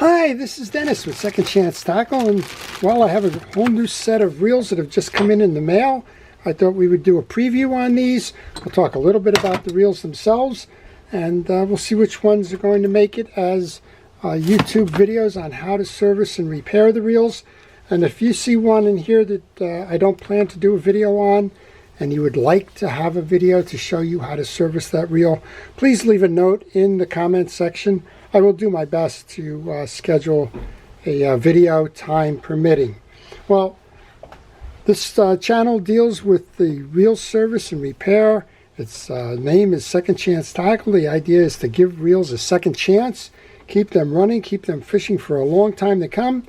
Hi, this is Dennis with Second Chance Tackle, and while I have a whole new set of reels that have just come in the mail, I thought we would do a preview on these. We'll talk a little bit about the reels themselves, and we'll see which ones are going to make it as YouTube videos on how to service and repair the reels. And if you see one in here that I don't plan to do a video on, and you would like to have a video to show you how to service that reel, please leave a note in the comment section. I will do my best to schedule a video, time permitting. Well, this channel deals with the reel service and repair. Its name is Second Chance Tackle. The idea is to give reels a second chance, keep them running, keep them fishing for a long time to come,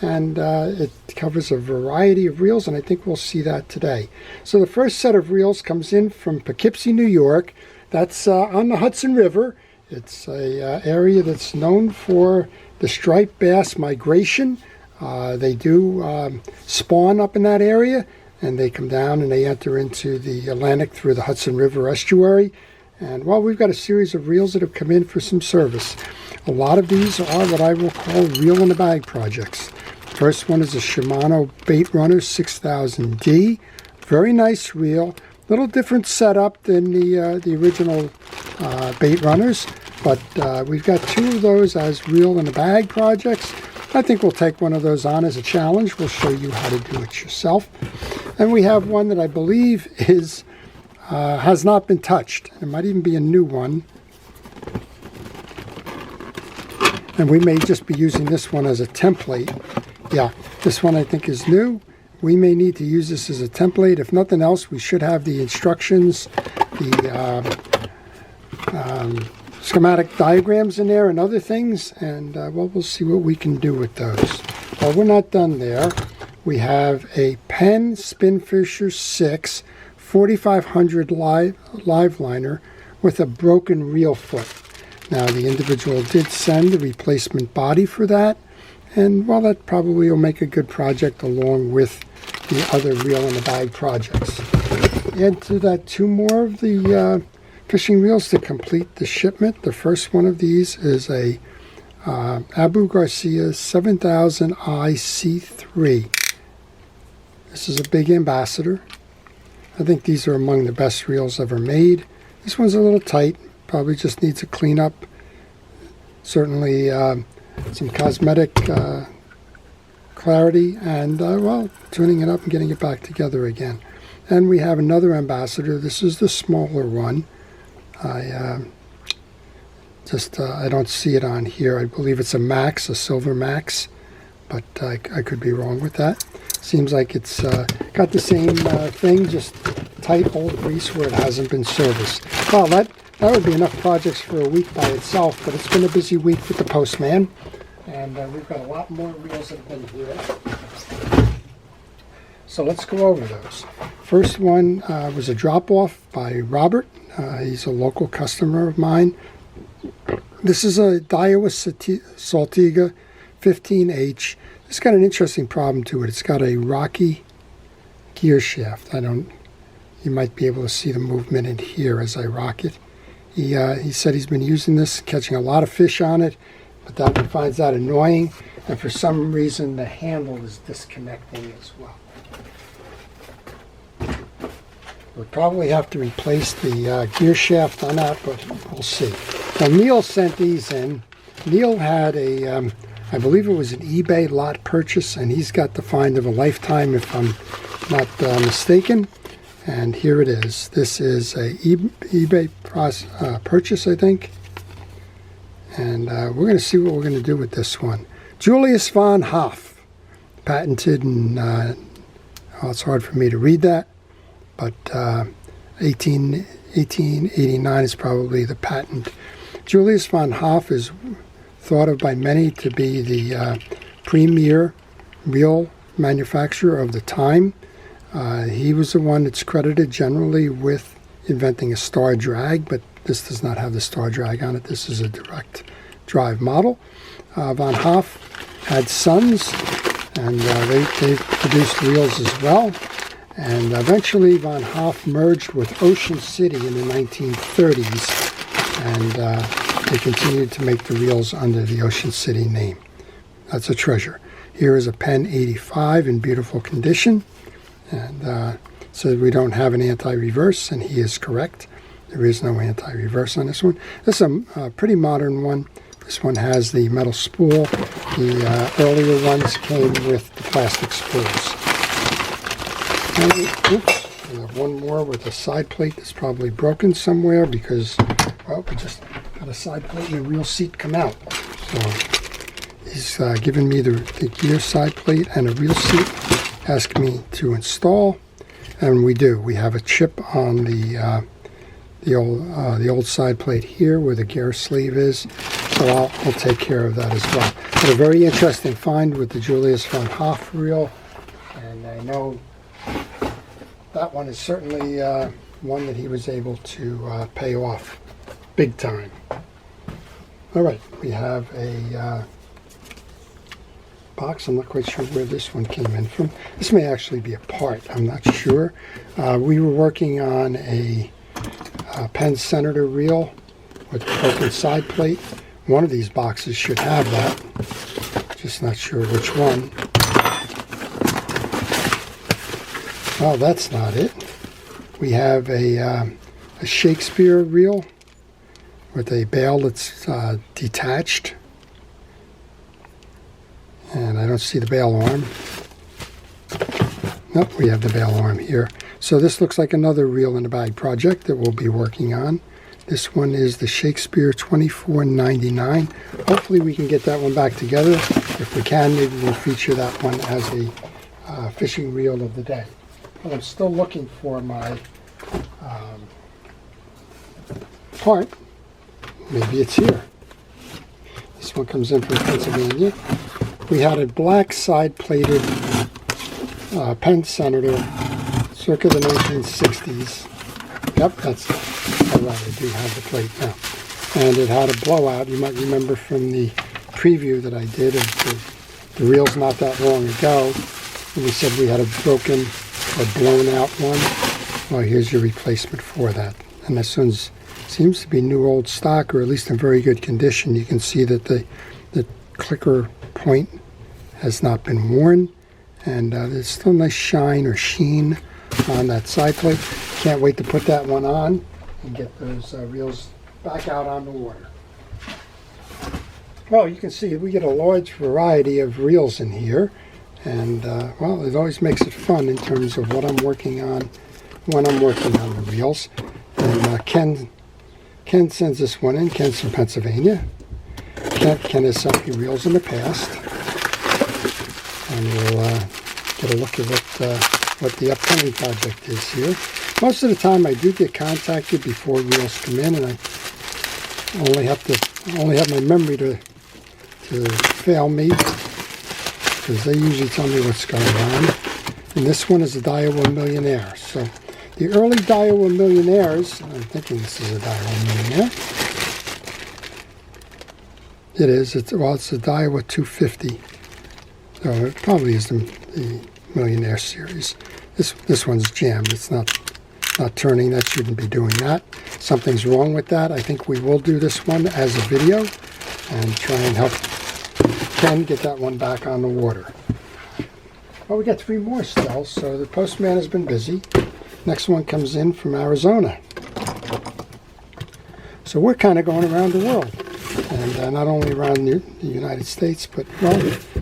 and it covers a variety of reels, and I think we'll see that today. So the first set of reels comes in from Poughkeepsie, New York. That's on the Hudson River. It's a area that's known for the striped bass migration. They do spawn up in that area, and they come down and they enter into the Atlantic through the Hudson River estuary. And well, we've got a series of reels that have come in for some service. A lot of these are what I will call reel in a bag projects. First one is a Shimano Bait Runner 6000D. Very nice reel. Little different setup than the original bait runners, but we've got two of those as reel in a bag projects. I think we'll take one of those on as a challenge. We'll show you how to do it yourself. And we have one that I believe is has not been touched. It might even be a new one. And we may just be using this one as a template. Yeah, this one I think is new. We may need to use this as a template. If nothing else, we should have the instructions, the schematic diagrams in there and other things, and well, we'll see what we can do with those. Well, we're not done there. We have a Penn Spinfisher 6 4500 live liner with a broken reel foot. Now, the individual did send a replacement body for that, and well, that probably will make a good project along with the other reel in the bag projects. Add to that two more of the fishing reels to complete the shipment. The first one of these is a Abu Garcia 7000 IC3. This is a big ambassador. I think these are among the best reels ever made. This one's a little tight, probably just needs a cleanup. Certainly some cosmetic clarity, and well, tuning it up and getting it back together again. And we have another ambassador. This is the smaller one. I don't see it on here. I believe it's a Max, a Silver Max, but I could be wrong with that. Seems like it's got the same thing, just tight old grease where it hasn't been serviced. Well, that would be enough projects for a week by itself, but it's been a busy week with the postman, and we've got a lot more reels that have been here. So let's go over those. First one was a drop-off by Robert. He's a local customer of mine. This is a Daiwa Saltiga 15H. It's got an interesting problem to it. It's got a rocky gear shaft. You might be able to see the movement in here as I rock it. He said he's been using this, catching a lot of fish on it, but that he finds that annoying, and for some reason the handle is disconnecting as well. We'll probably have to replace the gear shaft on that, but we'll see. Now, Neil sent these in. Neil had a, I believe it was an eBay lot purchase, and he's got the find of a lifetime if I'm not mistaken. And here it is. This is a eBay purchase, I think. And we're going to see what we're going to do with this one. Julius von Hoff, patented, and well, it's hard for me to read that, but 1889 is probably the patent. Julius von Hoff is thought of by many to be the premier reel manufacturer of the time. He was the one that's credited generally with inventing a star drag, but this does not have the star drag on it. This is a direct drive model. Von Hoff had sons, and they produced reels as well. And eventually Von Hoff merged with Ocean City in the 1930s, and they continued to make the reels under the Ocean City name. That's a treasure. Here is a Pen 85 in beautiful condition, and so we don't have an anti-reverse, and he is correct. There is no anti-reverse on this one. This is a pretty modern one. This one has the metal spool. The earlier ones came with the plastic spools. And, oops, we have one more with a side plate that's probably broken somewhere because, well, we just had a side plate and a reel seat come out. So he's given me the gear side plate and a reel seat, asked me to install, and we do. We have a chip on the old side plate here where the gear sleeve is, so I'll take care of that as well. But a very interesting find with the Julius von Hoff reel, and I know that one is certainly one that he was able to pay off big time. All right, we have a box. I'm not quite sure where this one came in from. This may actually be a part. I'm not sure. We were working on a Penn Senator reel with a broken side plate. One of these boxes should have that. Just not sure which one. Oh, that's not it. We have a Shakespeare reel with a bail that's detached. And I don't see the bail arm. Nope, we have the bail arm here. So this looks like another reel in a bag project that we'll be working on. This one is the Shakespeare 2499. Hopefully we can get that one back together. If we can, maybe we'll feature that one as a fishing reel of the day. But I'm still looking for my part. Maybe it's here. This one comes in from Pennsylvania. We had a black side-plated Penn Senator circa the 1960s. Yep, that's all right. I do have the plate now. And it had a blowout. You might remember from the preview that I did of the reels not that long ago. And we said we had a broken or blown out one. Well, here's your replacement for that. And this one seems to be new old stock, or at least in very good condition. You can see that the clicker point has not been worn, and there's still a nice shine or sheen on that side plate. Can't wait to put that one on and get those reels back out on the water. Well, you can see we get a large variety of reels in here, and well, it always makes it fun in terms of what I'm working on when I'm working on the reels. And Ken sends this one in. Ken's from Pennsylvania. Ken has sent me reels in the past, and we'll get a look at what the upcoming project is here. Most of the time I do get contacted before reels come in, and I only have my memory to fail me, because they usually tell me what's going on. And this one is a Daiwa Millionaire. So the early Daiwa Millionaires, I'm thinking this is a Daiwa Millionaire. It is. It's a Daiwa 250. So it probably is the Millionaire series. This one's jammed. It's not turning. That shouldn't be doing that. Something's wrong with that. I think we will do this one as a video and try and help Ken get that one back on the water. Well, we got 3 more still, so the postman has been busy. Next one comes in from Arizona. So we're kind of going around the world, and not only around the United States, but well,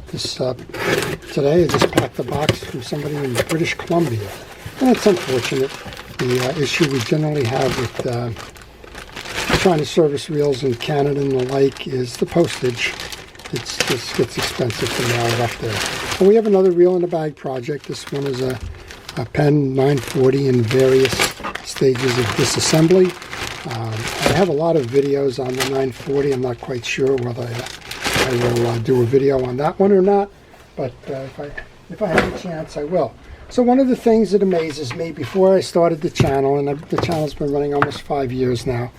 this today I just packed a box from somebody in British Columbia, and it's unfortunate. The issue we generally have with trying to service reels in Canada and the like is the postage. It just gets expensive to mail it up there. But we have another reel in a bag project. This one is a Pen 940 in various stages of disassembly. I have a lot of videos on the 940. I'm not quite sure whether I will do a video on that one or not, but if I have a chance, I will. So one of the things that amazes me, before I started the channel, and the channel's been running almost 5 years now,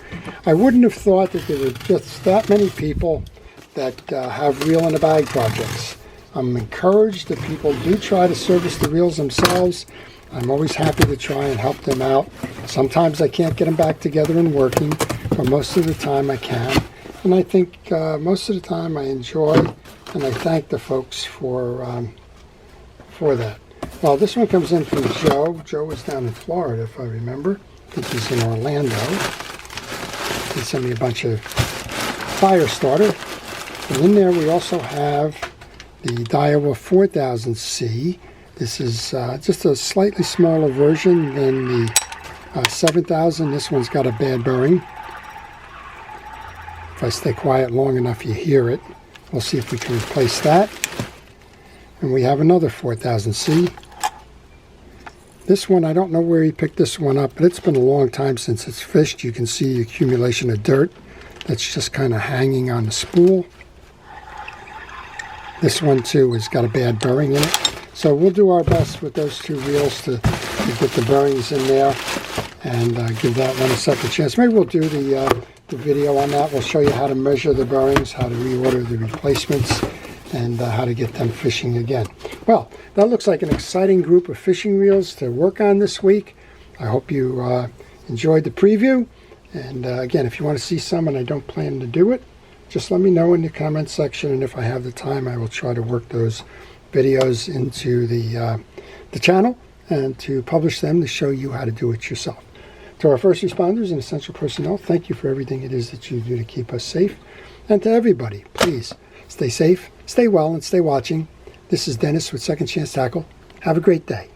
I wouldn't have thought that there were just that many people that have reel in a bag projects. I'm encouraged that people do try to service the reels themselves. I'm always happy to try and help them out. Sometimes I can't get them back together and working, but most of the time I can. And I think most of the time I enjoy, and I thank the folks for that. Well, this one comes in from Joe. Joe was down in Florida, if I remember. I think he's in Orlando. He sent me a bunch of fire starter. And in there we also have the Daiwa 4000C. This is just a slightly smaller version than the 7000. This one's got a bad bearing. If I stay quiet long enough, you hear it. We'll see if we can replace that. And we have another 4000C. This one, I don't know where he picked this one up, but it's been a long time since it's fished. You can see the accumulation of dirt that's just kind of hanging on the spool. This one too has got a bad bearing in it. So we'll do our best with those two reels to get the bearings in there and give that one a second chance. Maybe we'll do the video on that. We'll show you how to measure the bearings, how to reorder the replacements, and how to get them fishing again. Well, that looks like an exciting group of fishing reels to work on this week. I hope you enjoyed the preview. And again, if you want to see some and I don't plan to do it, just let me know in the comment section, and if I have the time, I will try to work those videos into the channel and to publish them to show you how to do it yourself. To our first responders and essential personnel, thank you for everything it is that you do to keep us safe. And to everybody, please stay safe, stay well, and stay watching. This is Dennis with Second Chance Tackle. Have a great day.